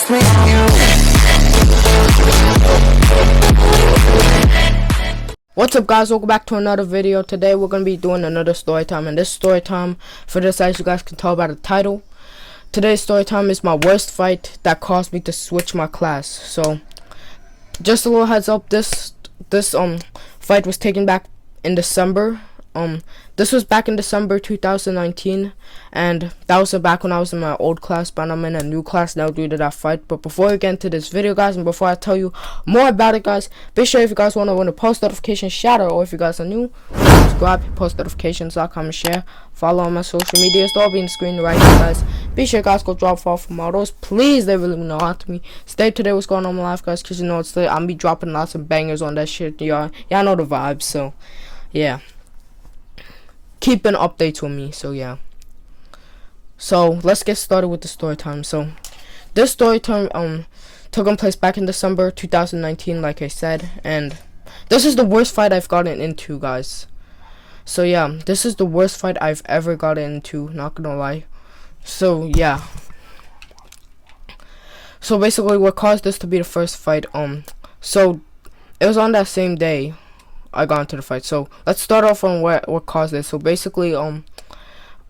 just me and you. What's up, guys? Welcome back to another video. Today we're going to be doing another story time, and this story time, for this, as you guys can tell by the title, today's story time is my worst fight that caused me to switch my class. So just a little heads up, this fight was taken back in December. This was back in December 2019, and that was back when I was in my old class, but I'm in a new class now due to that fight. But before we get into this video, guys, and before I tell you more about it, guys, be sure if you guys want to win a post notification shout out, or if you guys are new, subscribe, post notifications, like, comment, share, follow on my social media. It's all be in the screen right now, guys. Be sure you guys go drop off from all those. Please, they really mean a lot to me. Stay today what's going on in my life, guys, because you know it's late. I'm be dropping lots of bangers on that shit, y'all. Y'all know the vibes, so yeah. Keeping updates with me, so yeah. So let's get started with the story time. So this story time took place back in December 2019, like I said, and this is the worst fight I've gotten into, guys. So yeah, this is the worst fight I've ever gotten into, not gonna lie. So yeah, so basically what caused this to be the first fight, so it was on that same day I got into the fight. So let's start off on what caused this. So basically,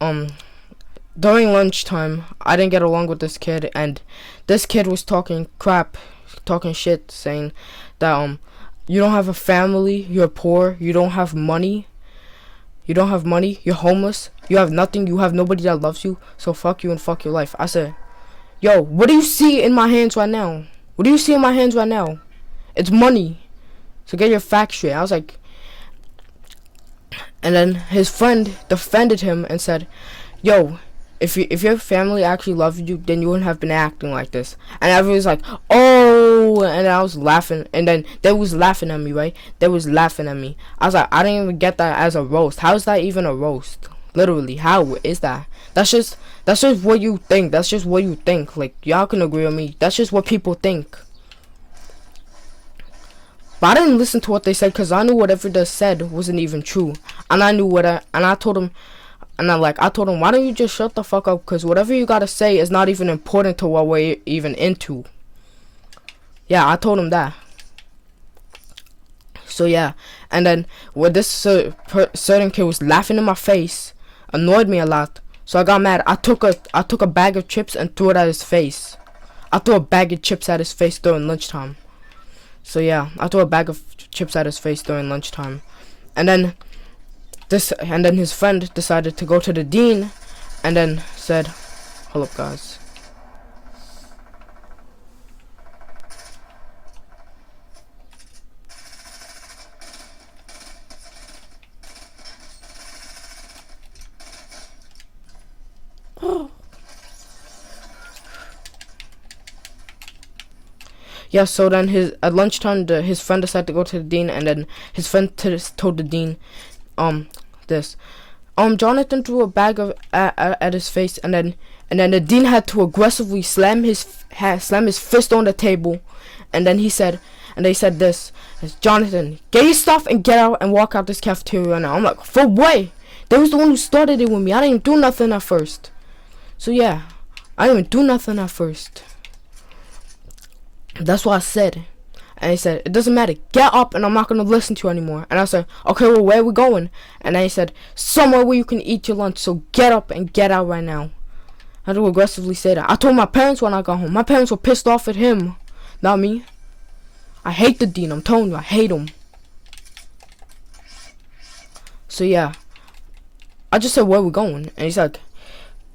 during lunchtime, I didn't get along with this kid, and this kid was talking crap, talking shit, saying that you don't have a family, you're poor, you don't have money, you're homeless, you have nothing, you have nobody that loves you, so fuck you and fuck your life. I said, yo, what do you see in my hands right now? What do you see in my hands right now? It's money. So get your facts straight. I was like, and then his friend defended him and said, yo, if your family actually loved you, then you wouldn't have been acting like this. And everyone was like, oh, and I was laughing, and then they was laughing at me, right? They was laughing at me. I was like, I didn't even get that as a roast. How is that even a roast? Literally, how is that? That's just what you think. That's just what you think. Like, y'all can agree with me. That's just what people think. But I didn't listen to what they said, because I knew whatever they said wasn't even true. And I knew I told him, why don't you just shut the fuck up, because whatever you gotta say is not even important to what we're even into. Yeah, I told him that. So yeah, and then when this certain kid was laughing in my face, annoyed me a lot. So I got mad. I took a bag of chips and threw it at his face. I threw a bag of chips at his face during lunchtime. So yeah, I threw a bag of chips at his face during lunchtime, and then his friend decided to go to the dean, and then said, "Hold up, guys." Yeah, so then at lunchtime, his friend decided to go to the dean, and then his friend told the dean, Jonathan threw a bag at his face, and then the dean had to aggressively slam his fist on the table, and then they said this, Jonathan, get your stuff and get out and walk out this cafeteria right now. I'm like, for what? They was the one who started it with me. I didn't even do nothing at first. So yeah, I didn't even do nothing at first. That's what I said. And he said, it doesn't matter, get up and I'm not going to listen to you anymore. And I said, okay, well, where are we going? And then he said, somewhere where you can eat your lunch, so get up and get out right now. I had to aggressively say that. I told my parents when I got home. My parents were pissed off at him, not me. I hate the dean, I'm telling you, I hate him. So yeah, I just said, where are we going? And he's like,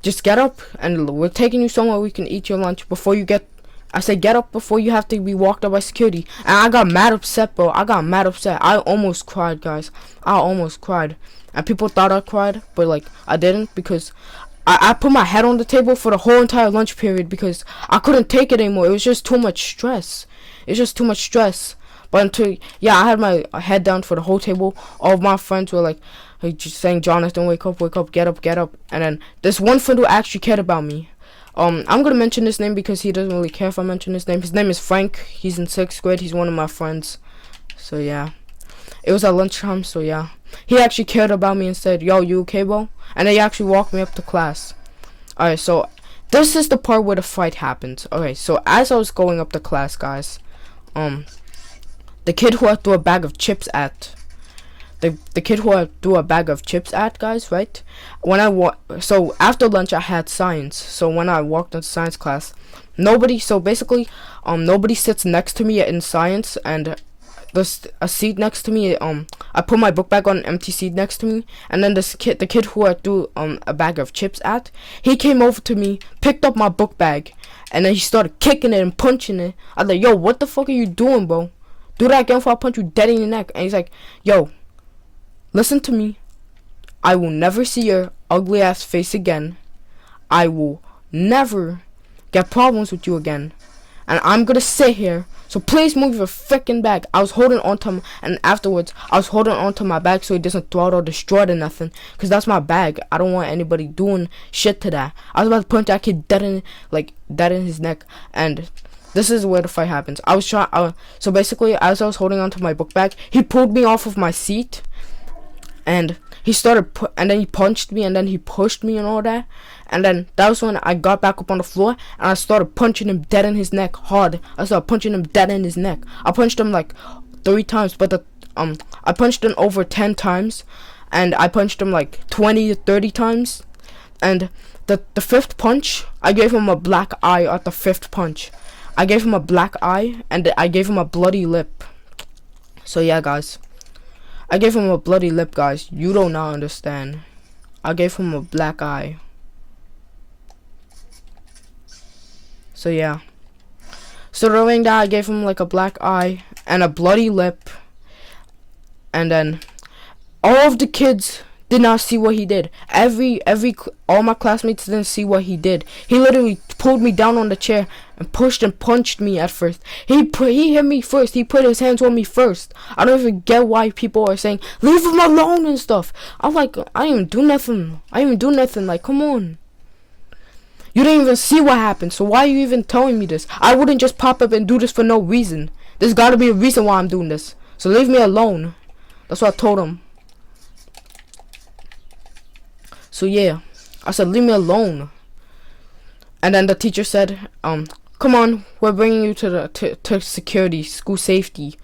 just get up and we're taking you somewhere we can eat your lunch before you get... I said, get up before you have to be walked up by security. And I got mad upset, bro. I got mad upset. I almost cried, guys. I almost cried. And people thought I cried, but, like, I didn't, because I put my head on the table for the whole entire lunch period because I couldn't take it anymore. It was just too much stress. It's just too much stress. But yeah, I had my head down for the whole table. All of my friends were, like just saying, Jonathan, wake up, get up, get up. And then this one friend who actually cared about me. I'm gonna mention his name because he doesn't really care if I mention his name. His name is Frank. He's in 6th grade. He's one of my friends. So yeah, it was at lunchtime. So yeah, he actually cared about me and said, "Yo, you okay, bro?" And he actually walked me up to class. Alright, so this is the part where the fight happens. Okay, so as I was going up to class, guys, the kid who I threw a bag of chips at, the kid who I threw a bag of chips at, guys, right? So after lunch I had science. So when I walked into science class, nobody sits next to me in science, and there's a seat next to me. I put my book bag on an empty seat next to me, and then the kid who I threw a bag of chips at, he came over to me, picked up my book bag, and then he started kicking it and punching it. I was like, yo, what the fuck are you doing, bro? Do that again before I punch you dead in your neck. And he's like, yo, listen to me. I will never see your ugly ass face again. I will never get problems with you again. And I'm gonna sit here. So please move your freaking bag. I was holding on to him, and afterwards I was holding on to my bag so he doesn't throw it or destroy it or nothing. Cause that's my bag. I don't want anybody doing shit to that. I was about to punch that kid dead in his neck. And this is where the fight happens. So basically, as I was holding onto my book bag, he pulled me off of my seat, and and then he punched me, and then he pushed me and all that. And then that was when I got back up on the floor, and I started punching him dead in his neck hard. I started punching him dead in his neck. I punched him like 3 times, but I punched him over 10 times, and I punched him like 20 to 30 times. And the 5th punch, I gave him a black eye at the 5th punch. I gave him a black eye, and I gave him a bloody lip. So yeah, guys, I gave him a bloody lip, guys. You do not understand. I gave him a black eye. So yeah. So during that, I gave him like a black eye and a bloody lip. And then all of the kids did not see what he did. All my classmates didn't see what he did. He literally pulled me down on the chair and pushed and punched me at first. He hit me first. He put his hands on me first. I don't even get why people are saying, leave him alone and stuff. I'm like, I didn't even do nothing. Like, come on. You didn't even see what happened, so why are you even telling me this? I wouldn't just pop up and do this for no reason. There's gotta be a reason why I'm doing this. So leave me alone. That's what I told him. So yeah, I said, leave me alone. And then the teacher said, come on, we're bringing you to security, school safety.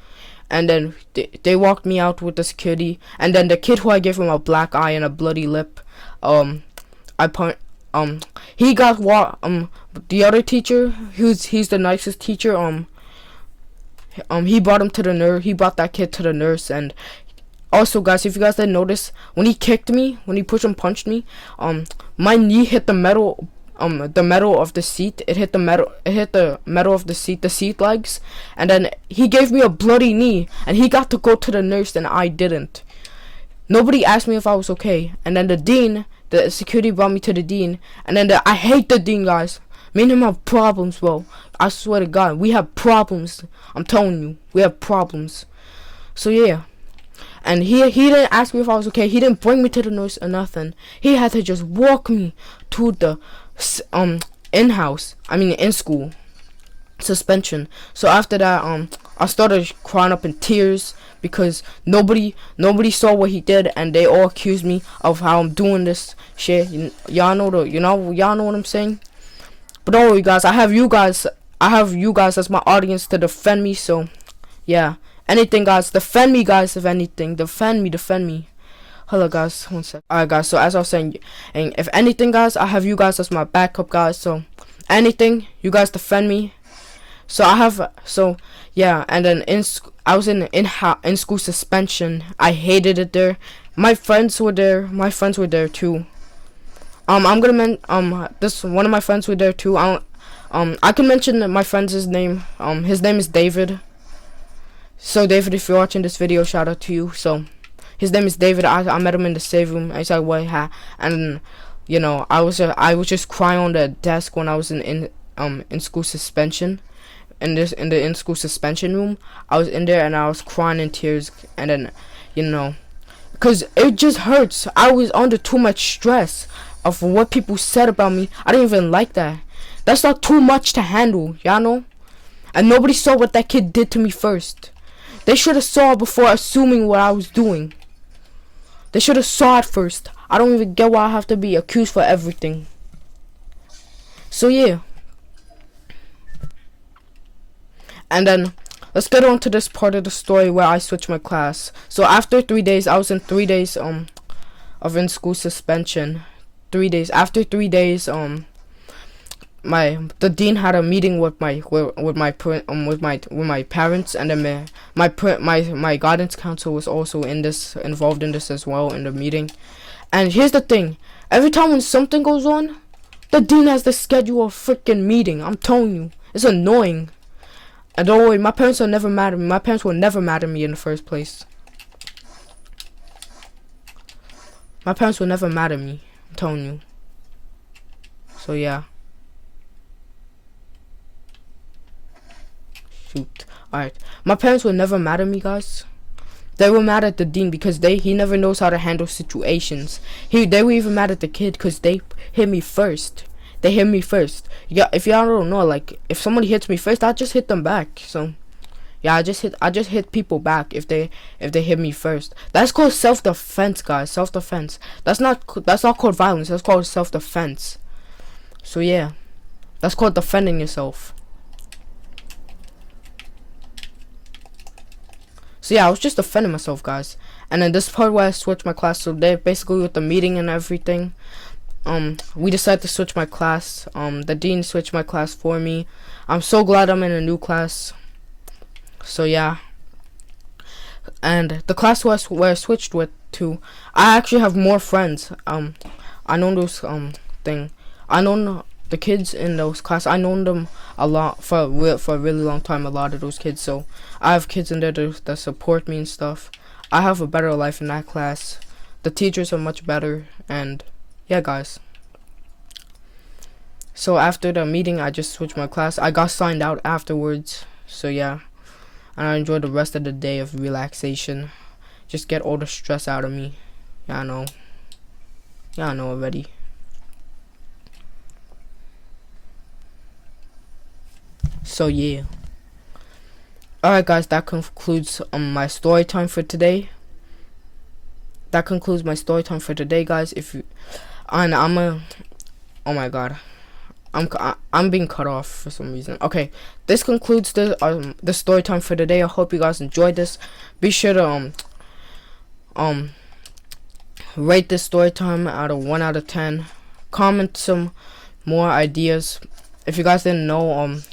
And then they walked me out with the security. And then the kid who I gave him a black eye and a bloody lip, he got the other teacher, he's the nicest teacher, he brought him to the nurse. He brought that kid to the nurse. And also, guys, if you guys didn't notice, when he kicked me, when he pushed and punched me, my knee hit the metal of the seat. It hit the metal of the seat legs, and then he gave me a bloody knee, and he got to go to the nurse, and I didn't. Nobody asked me if I was okay. And then the security brought me to the dean, and then I hate the dean, guys. Me and him have problems, bro. I swear to God, we have problems. I'm telling you, we have problems. So yeah. And he didn't ask me if I was okay. He didn't bring me to the nurse or nothing. He had to just walk me to the in school suspension. So after that, I started crying up in tears because nobody saw what he did, and they all accused me of how I'm doing this shit. Y'all know what I'm saying. But don't worry, guys. I have you guys as my audience to defend me. So yeah. Anything, guys, defend me, guys. If anything, defend me. Hello, guys, 1 sec. Alright, guys, so as I was saying, and if anything, guys, I have you guys as my backup, guys. So anything, you guys defend me. So yeah. And then I was in school suspension. I hated it there. My friends were there too. I'm gonna one of my friends were there too. I can mention my friend's name. His name is David. So David, if you're watching this video, shout out to you. So his name is David. I met him in the safe room. I said, "What?" And I was just crying on the desk when I was in school suspension. In the in school suspension room, I was in there and I was crying in tears. And then because it just hurts. I was under too much stress of what people said about me. I didn't even like that. That's not too much to handle, y'all know. And nobody saw what that kid did to me first. They should have saw before assuming what I was doing. They should have saw it first. I don't even get why I have to be accused for everything. So yeah, and then let's get on to this part of the story where I switched my class. So after 3 days, I was in 3 days of in school suspension. 3 days. After 3 days, the dean had a meeting with my parents, and then my guidance council was also involved in this as well in the meeting. And here's the thing: every time when something goes on, the dean has to schedule a freaking meeting. I'm telling you, it's annoying. And don't worry, my parents are never mad at me. My parents were never mad at me in the first place. My parents were never mad at me. I'm telling you. So yeah. Shoot. Alright. My parents were never mad at me, guys. They were mad at the dean because he never knows how to handle situations. They were even mad at the kid because they hit me first. They hit me first. Yeah, if y'all don't know, like if somebody hits me first, I just hit them back. So yeah, I just hit people back if they hit me first. That's called self-defense, guys. Self-defense. That's not called violence. That's called self-defense. So yeah, that's called defending yourself. So yeah, I was just defending myself, guys. And then this part where I switched my class. So they basically with the meeting and everything, we decided to switch my class. The dean switched my class for me. I'm so glad I'm in a new class. So yeah. And the class where I switched to, I actually have more friends. I know those I know the kids in those class. I known them a lot for a really long time. A lot of those kids. So I have kids in there that support me and stuff. I have a better life in that class. The teachers are much better, and yeah, guys. So after the meeting, I just switched my class. I got signed out afterwards. So yeah, and I enjoyed the rest of the day of relaxation. Just get all the stress out of me. Yeah, I know. Yeah, I know already. So yeah. Alright, guys, that concludes my story time for today. That concludes my story time for today, guys. Oh my god, I'm being cut off for some reason. Okay, this concludes the story time for today. I hope you guys enjoyed this. Be sure to rate this story time out of 1 out of 10. Comment some more ideas. If you guys didn't know,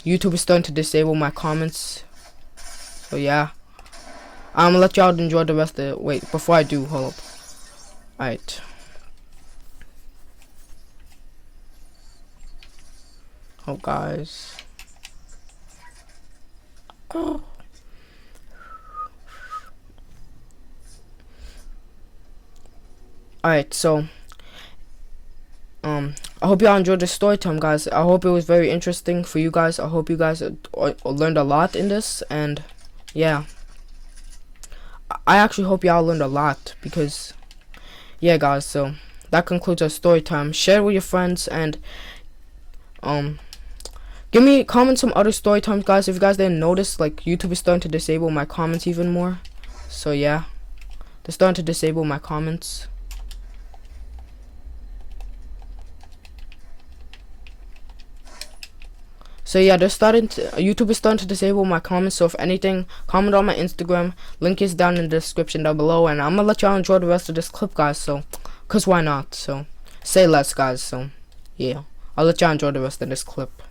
YouTube is starting to disable my comments. So yeah, I'm gonna let y'all enjoy the rest of it. Wait, before I do, hold up. Alright. Oh, guys. Oh. Alright, so I hope y'all enjoyed the story time, guys. I hope it was very interesting for you guys. I hope you guys learned a lot in this, and yeah, I actually hope y'all learned a lot, because yeah, guys. So that concludes our story time. Share it with your friends, and comment some other story times, guys. If you guys didn't notice, like YouTube is starting to disable my comments even more. So yeah, they're starting to disable my comments. So yeah, YouTube is starting to disable my comments. So if anything, comment on my Instagram. Link is down in the description down below, and I'm gonna let y'all enjoy the rest of this clip, guys. So, cause why not? So, say less, guys. So, yeah, I'll let y'all enjoy the rest of this clip.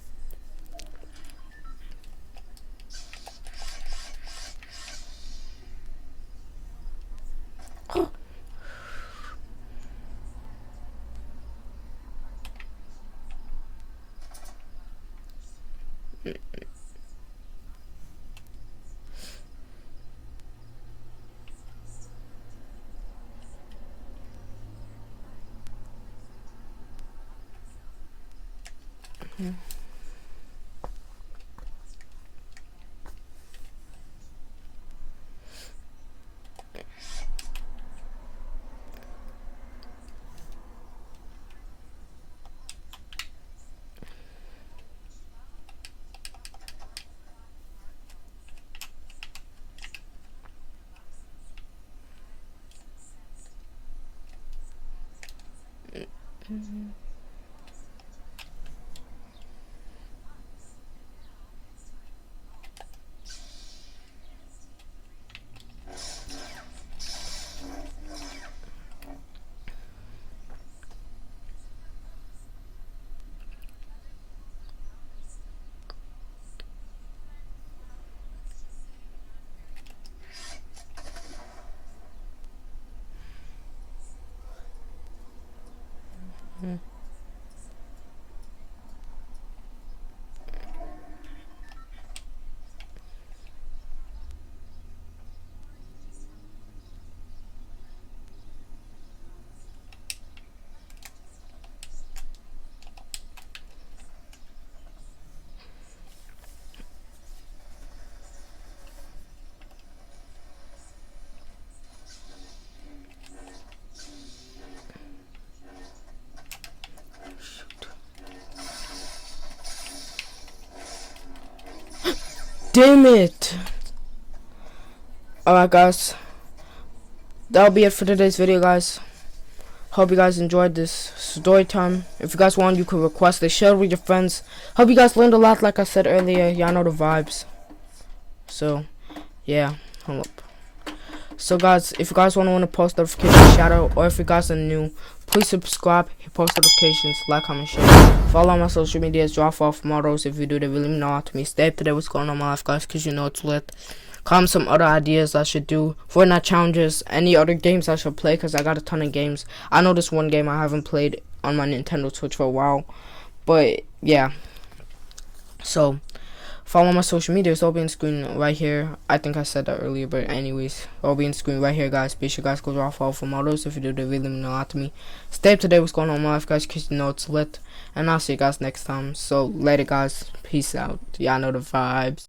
damn it. Alright guys, that'll be it for today's video, guys. Hope you guys enjoyed this story time. If you guys want, you can request it, share it with your friends. Hope you guys learned a lot, like I said earlier. Y'all know the vibes. So yeah, hold up. So guys, if you guys want to win a post notification shout out, or if you guys are new, please subscribe, hit post notifications, like, comment, share. Follow my social medias, drop off models. If you do, they really mean a lot to me. Stay up to date what's going on in my life, guys, because you know it's lit. Comment some other ideas I should do, Fortnite challenges, any other games I should play, because I got a ton of games. I know this one game I haven't played on my Nintendo Switch for a while, but yeah. So follow my social media, it's all being screen right here. I think I said that earlier, but anyways, all being screen right here, guys. Be sure guys go drop off for models. If you do, they really mean a lot to me. Stay up to date what's going on in my life, guys, because you know it's lit. And I'll see you guys next time. So later, guys. Peace out. Y'all know the vibes.